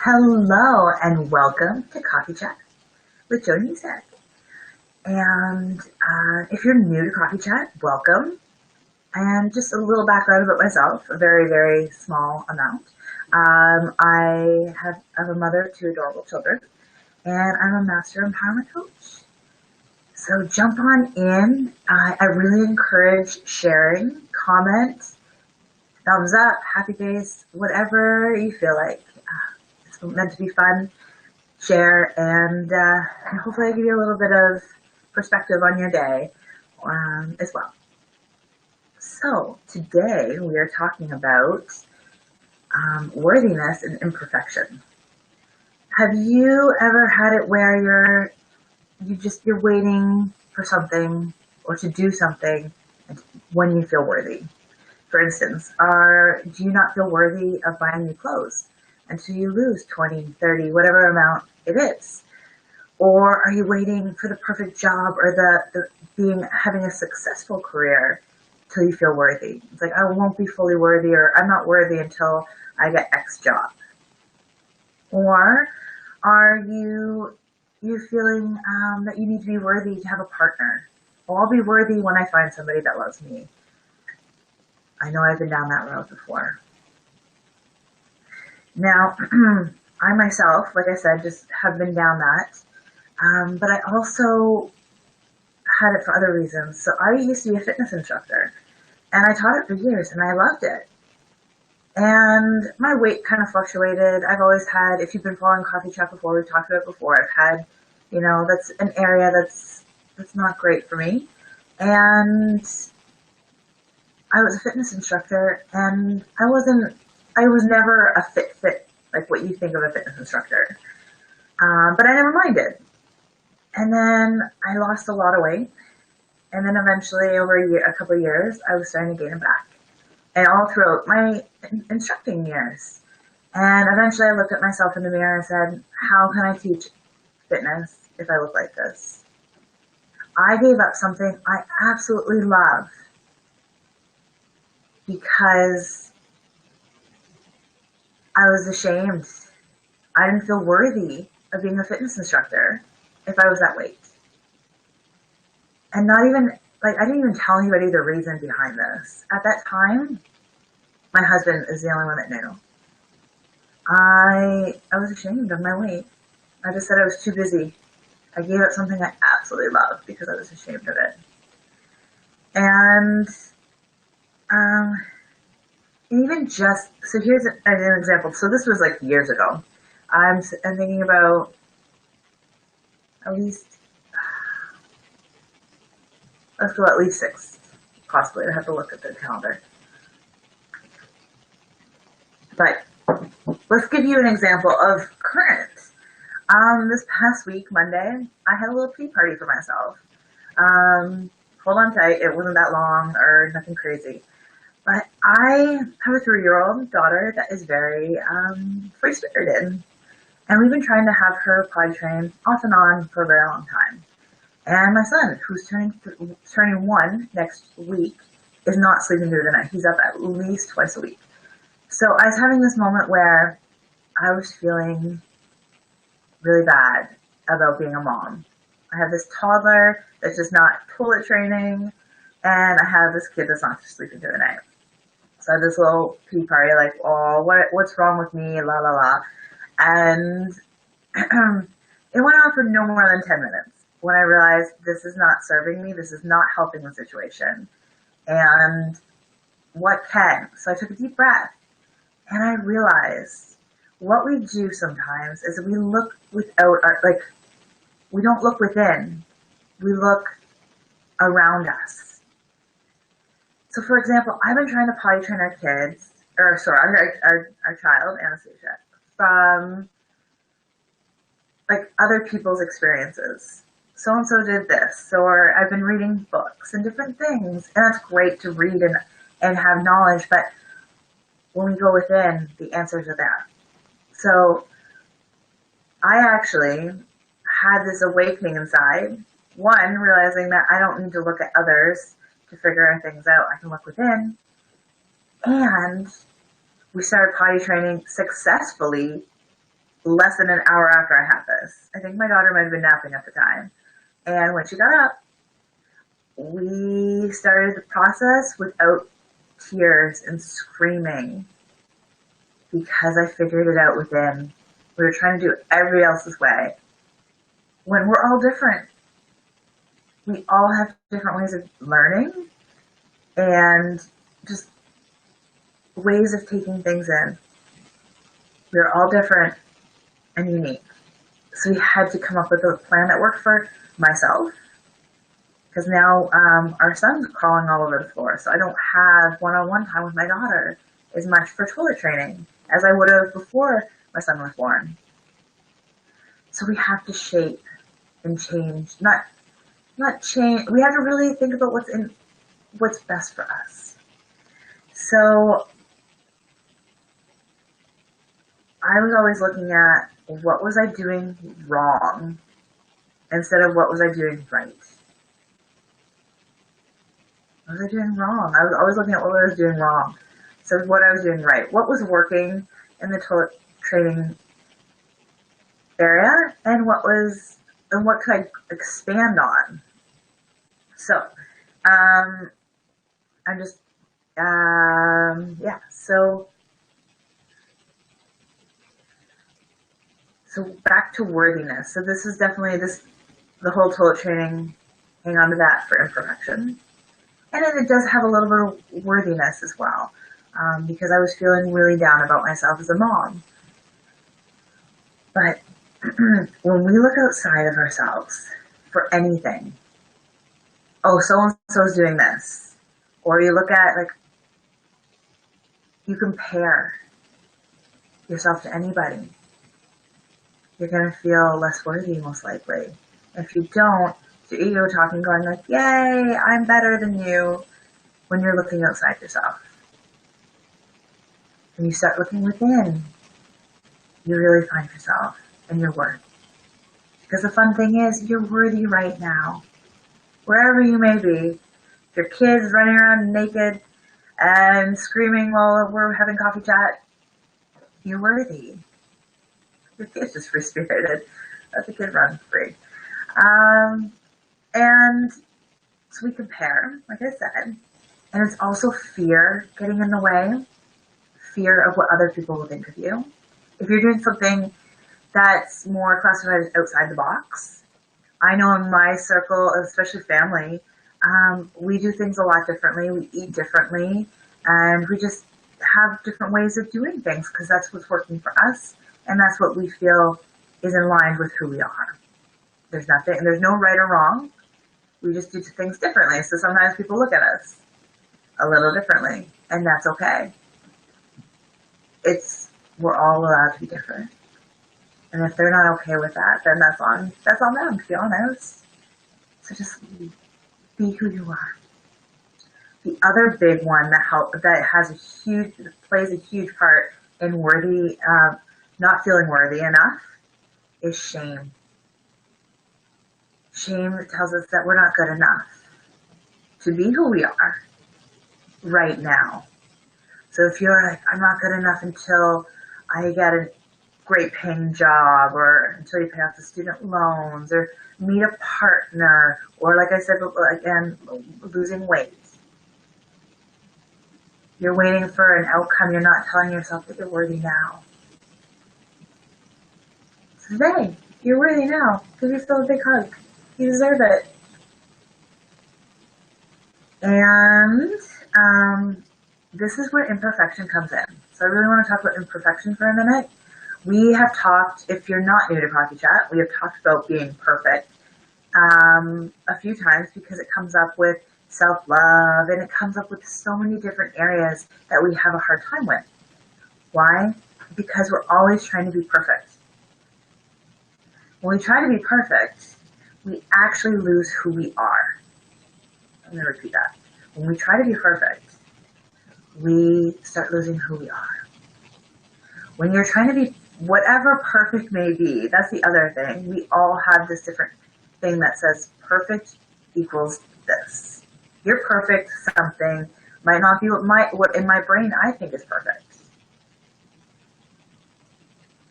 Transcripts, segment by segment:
Hello and welcome to Coffee Chat with Joni Zek. And if you're new to Coffee Chat, welcome. And just a little background about myself, a very, very small amount. I'm a mother of two adorable children, and I'm a master empowerment coach. So jump on in. I really encourage sharing, comment, thumbs up, happy face, whatever you feel like. It's meant to be fun. Share, and hopefully I give you a little bit of perspective on your day as well. So today we are talking about worthiness and imperfection. Have you ever had it where you're waiting for something or to do something when you feel worthy? For instance, do you not feel worthy of buying new clothes until you lose 20, 30, whatever amount it is? Or are you waiting for the perfect job or having a successful career till you feel worthy? It's like, I won't be fully worthy, or I'm not worthy until I get X job. Or are you feeling that you need to be worthy to have a partner? Well, I'll be worthy when I find somebody that loves me. I know I've been down that road before. Now, I myself, like I said, just have been down that. But I also had it for other reasons. So I used to be a fitness instructor, and I taught it for years, and I loved it. And my weight kind of fluctuated. I've always had, if you've been following Coffee Chat before, we've talked about it before, I've had, that's an area that's not great for me. And I was a fitness instructor, and I was never a fit, like what you think of a fitness instructor. But I never minded. And then I lost a lot of weight. And then eventually, over a couple of years, I was starting to gain it back. And all throughout my instructing years. And eventually I looked at myself in the mirror and said, how can I teach fitness if I look like this? I gave up something I absolutely love because I was ashamed. I didn't feel worthy of being a fitness instructor if I was that weight. And I didn't even tell anybody the reason behind this. At that time, my husband is the only one that knew. I was ashamed of my weight. I just said I was too busy. I gave up something I absolutely loved because I was ashamed of it. And so here's an example. So this was like years ago. I'm thinking about at least, let's go at least 6, possibly. I have to look at the calendar. But let's give you an example of current. This past week, Monday, I had a little pee party for myself. Hold on tight, it wasn't that long or nothing crazy. But I have a 3-year-old daughter that is very free-spirited. And we've been trying to have her potty trained off and on for a very long time. And my son, who's turning 1 next week, is not sleeping through the night. He's up at least twice a week. So I was having this moment where I was feeling really bad about being a mom. I have this toddler that's just not toilet training, and I have this kid that's not just sleeping through the night. So I had this little pee party, like, oh, what's wrong with me, la la la. And it went on for no more than 10 minutes when I realized this is not serving me, this is not helping the situation. And what can? So I took a deep breath, and I realized what we do sometimes is we look we don't look within, we look around us. So for example, I've been trying to potty train our child, Anastasia, from like other people's experiences. So-and-so did this, or I've been reading books and different things, and that's great to read and have knowledge, but when we go within, the answers are there. So I actually had this awakening inside. One, realizing that I don't need to look at others to figure things out. I can look within. And we started potty training successfully less than an hour after I had this. I think my daughter might have been napping at the time. And when she got up, we started the process without tears and screaming because I figured it out within. We were trying to do it everybody else's way when we're all different. We all have different ways of learning and just ways of taking things in. We're all different and unique. So we had to come up with a plan that worked for myself, because now our son's crawling all over the floor, so I don't have one-on-one time with my daughter as much for toilet training as I would have before my son was born. So we have to shape and change, not change. We have to really think about what's best for us. So I was always looking at what was I doing wrong instead of what was I doing right. What was I doing wrong? I was always looking at what I was doing wrong. So what I was doing right. What was working in the toilet training area, and what could I expand on? So, I'm just, yeah. So back to worthiness. So this is definitely the whole toilet training. Hang on to that for imperfection. And then it does have a little bit of worthiness as well, because I was feeling really down about myself as a mom. But when we look outside of ourselves for anything, oh, so-and-so is doing this. Or you look at, you compare yourself to anybody, you're going to feel less worthy, most likely. If you don't, your ego talking, going yay, I'm better than you, when you're looking outside yourself. When you start looking within, you really find yourself and your worth. Because the fun thing is, you're worthy right now. Wherever you may be, if your kid's running around naked and screaming while we're having coffee chat, you're worthy. Your kid's just free-spirited. Let the kid run free. And so we compare, like I said, and it's also fear getting in the way, fear of what other people will think of you. If you're doing something that's more classified as outside the box, I know in my circle, especially family, we do things a lot differently, we eat differently, and we just have different ways of doing things because that's what's working for us, and that's what we feel is in line with who we are. There's no right or wrong. We just do things differently. So sometimes people look at us a little differently, and that's okay. We're all allowed to be different. And if they're not okay with that, then that's on them, to be honest. So just be who you are. The other big one that plays a huge part in not feeling worthy enough is shame. Shame tells us that we're not good enough to be who we are right now. So if you're like, I'm not good enough until I get a great paying job, or until you pay off the student loans, or meet a partner, or like I said again, losing weight. You're waiting for an outcome. You're not telling yourself that you're worthy now. Today, you're worthy now. Give yourself a big hug. You deserve it. And this is where imperfection comes in. So I really want to talk about imperfection for a minute. We have talked, if you're not new to Coffee Chat, we have talked about being perfect a few times because it comes up with self-love, and it comes up with so many different areas that we have a hard time with. Why? Because we're always trying to be perfect. When we try to be perfect, we actually lose who we are. I'm going to repeat that. When we try to be perfect, we start losing who we are. When you're trying to be whatever perfect may be, that's the other thing. We all have this different thing that says perfect equals this. You're perfect something might not be what in my brain I think is perfect.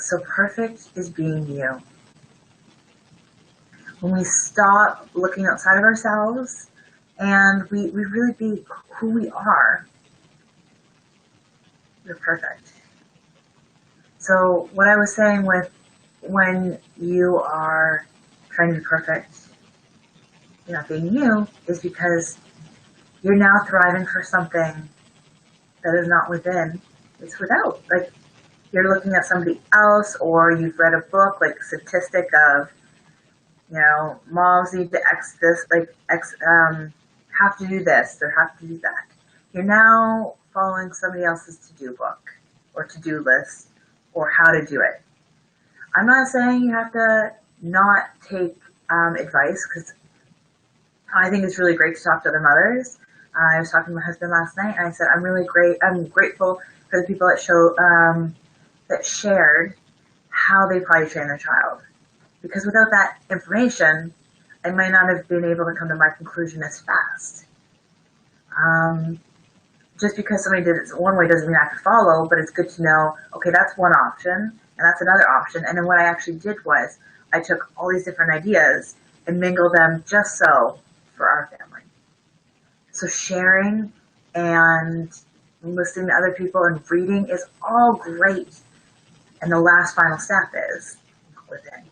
So perfect is being you. When we stop looking outside of ourselves and we really be who we are, we're perfect. So what I was saying with when you are trying to be perfect, you're not being you, is because you're now thriving for something that is not within, it's without. Like, you're looking at somebody else, or you've read a book, like a statistic of, moms need to have to do this or have to do that. You're now following somebody else's to-do book or to-do list or how to do it. I'm not saying you have to not take advice, because I think it's really great to talk to other mothers. I was talking to my husband last night, and I said I'm grateful for the people that shared how they potty train their child, because without that information, I might not have been able to come to my conclusion as fast. Just because somebody did it one way doesn't mean I have to follow, but it's good to know, okay, that's one option, and that's another option. And then what I actually did was I took all these different ideas and mingled them just so for our family. So sharing and listening to other people and reading is all great. And the last final step is within.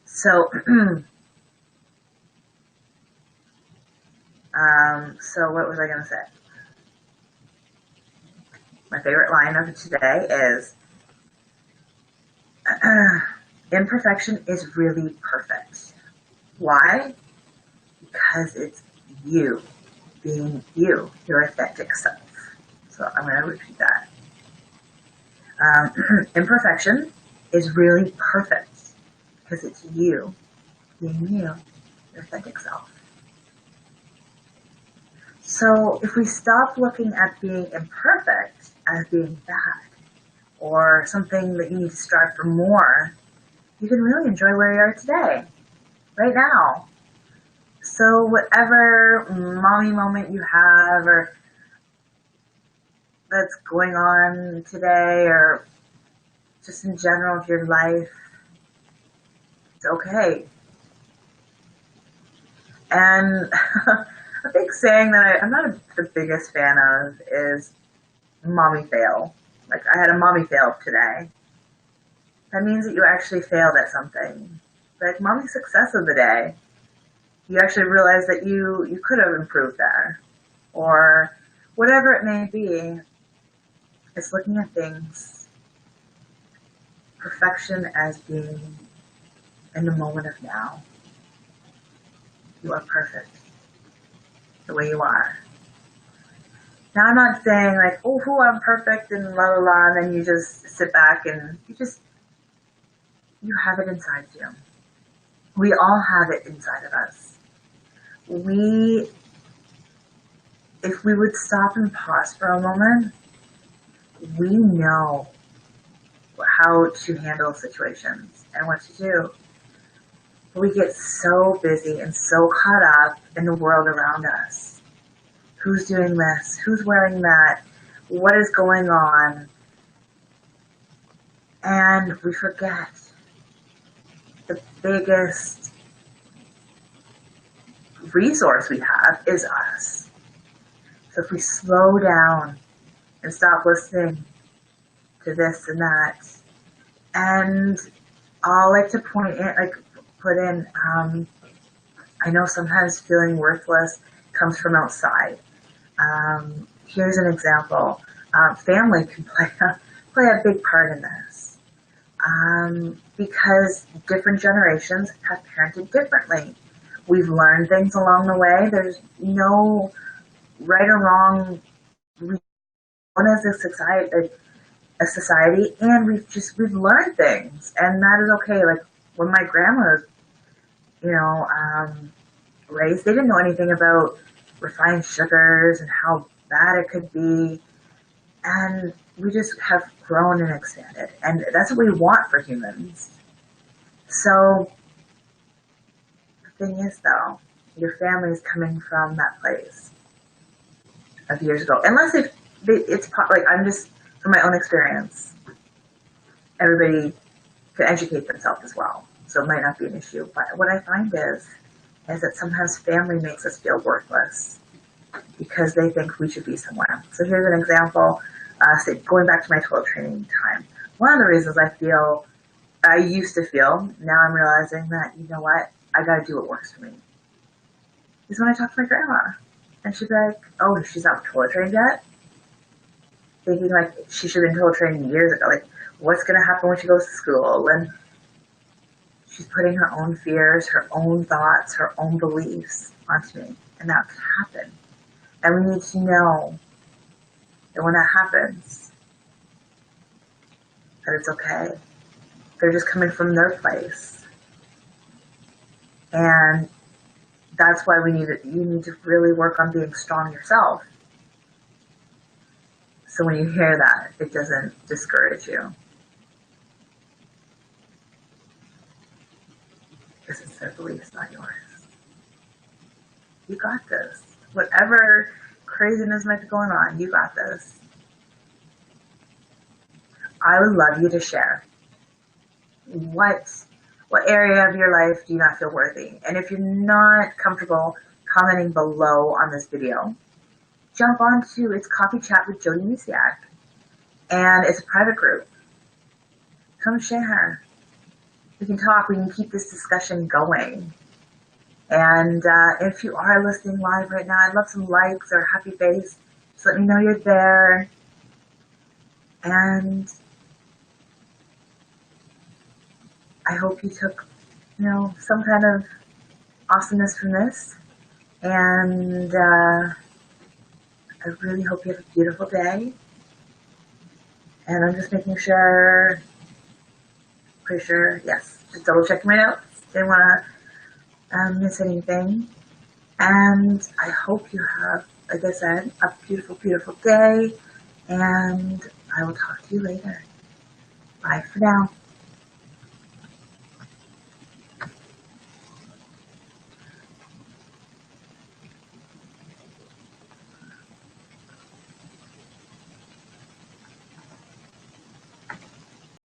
So, so what was I going to say? My favorite line of today is, imperfection is really perfect. Why? Because it's you being you, your authentic self. So I'm going to repeat that. Imperfection is really perfect because it's you being you, your authentic self. So if we stop looking at being imperfect as being bad or something that you need to strive for more, you can really enjoy where you are today, right now. So whatever mommy moment you have or that's going on today, or just in general of your life, it's okay. And a big saying that I'm not the biggest fan of is mommy fail. Like, I had a mommy fail today. That means that you actually failed at something. Like, mommy success of the day. You actually realize that you could have improved there. Or whatever it may be. It's looking at things, perfection as being in the moment of now. You are perfect the way you are. Now, I'm not saying like, oh, I'm perfect and la la la, and then you just sit back and you have it inside you. We all have it inside of us. If we would stop and pause for a moment, we know how to handle situations and what to do. But we get so busy and so caught up in the world around us. Who's doing this? Who's wearing that? What is going on? And we forget the biggest resource we have is us. So if we slow down and stop listening to this and that, and I'll like to put in, I know sometimes feeling worthless comes from outside. Here's an example. Family can play a big part in this. Because different generations have parented differently. We've learned things along the way. There's no right or wrong. We're as a society, and we've learned things, and that is okay. Like, when my grandma was, raised, they didn't know anything about refined sugars and how bad it could be, and we just have grown and expanded, and that's what we want for humans. So the thing is, though, your family is coming from that place of years ago, unless it's like, I'm just from my own experience. everybody could educate themselves as well. So it might not be an issue. But what I find is that sometimes family makes us feel worthless because they think we should be somewhere. So here's an example, going back to my toilet training time. One of the reasons I used to feel, now I'm realizing that, you know what, I gotta do what works for me, is when I talk to my grandma. And she'd be like, oh, she's not toilet trained yet? Thinking like she should have been toilet trained years ago. Like, what's gonna happen when she goes to school? And she's putting her own fears, her own thoughts, her own beliefs onto me. And that can happen. And we need to know that when that happens, that it's okay. They're just coming from their place. And that's why you need to really work on being strong yourself. So when you hear that, it doesn't discourage you. Because it's their beliefs, not yours. You got this. Whatever craziness might be going on, you got this. I would love you to share. What area of your life do you not feel worthy? And if you're not comfortable commenting below on this video, jump onto It's Coffee Chat with Jody Misiak. And it's a private group. Come share. We can talk. We can keep this discussion going. And if you are listening live right now, I'd love some likes or a happy face. Just let me know you're there. And I hope you took, some kind of awesomeness from this. And I really hope you have a beautiful day. And I'm just making sure, just double checking my notes. Didn't want to miss anything. And I hope you have, like I said, a beautiful, beautiful day. And I will talk to you later. Bye for now.